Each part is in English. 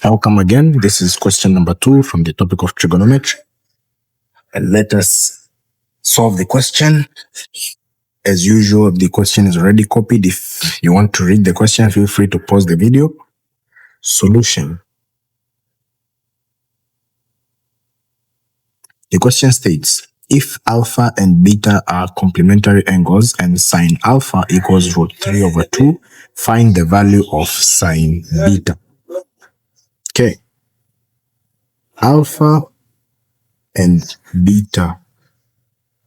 Welcome again. This is question number 2 from the topic of trigonometry. And let us solve the question. As usual, the question is already copied. If you want to read the question, feel free to pause the video. Solution. The question states, if alpha and beta are complementary angles and sine alpha equals √3/2, find the value of sine beta. Okay. Alpha and beta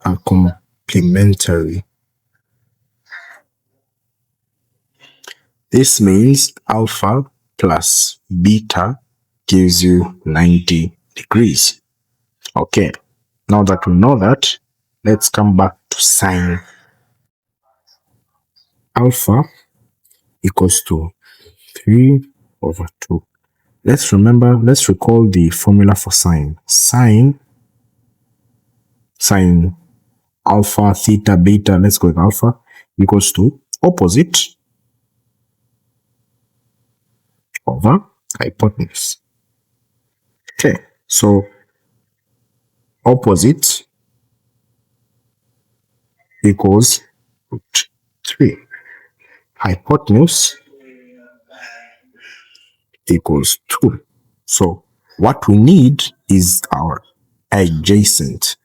are complementary. This means alpha plus beta gives you 90 degrees. Okay, now that we know that, let's come back to sine. Alpha equals to 3/2. Let's recall the formula for sine. Sine alpha, theta, beta, let's go with alpha, equals to opposite over hypotenuse. Okay, so opposite equals √3. Hypotenuse equals 2. So what we need is our adjacent.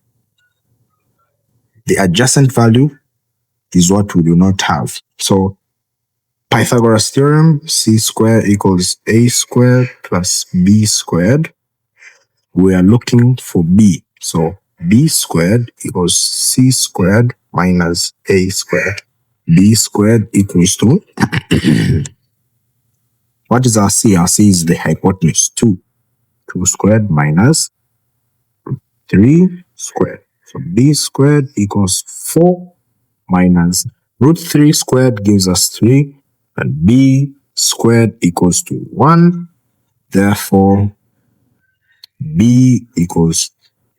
The adjacent value is what we do not have. So Pythagoras theorem, c squared equals a squared plus b squared. We are looking for b. So b squared equals c squared minus a squared. B squared equals to what is our c? Our c is the hypotenuse, 2. 2 squared minus 3 squared. So b squared equals 4 minus √3 squared gives us 3, and b squared equals to 1. Therefore, b equals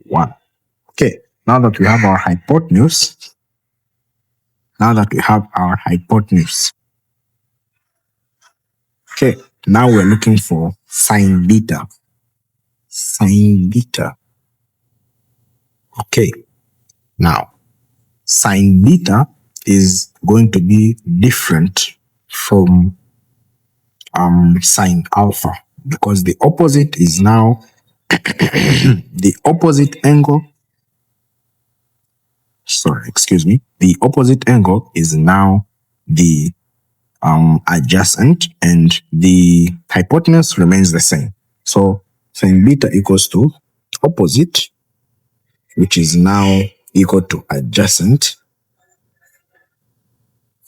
1. Okay, now that we have our hypotenuse, okay, now we're looking for sine beta. Sine beta. Okay, now sine beta is going to be different from sine alpha, because the opposite is now the opposite angle is now the adjacent, and the hypotenuse remains the same. So sine beta equals to opposite, which is now equal to adjacent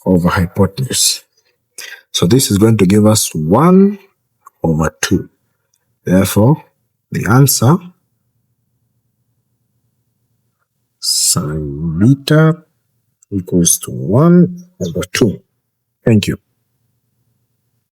over hypotenuse. So this is going to give us 1/2. Therefore, the answer, sine beta equals to 1/2. Thank you.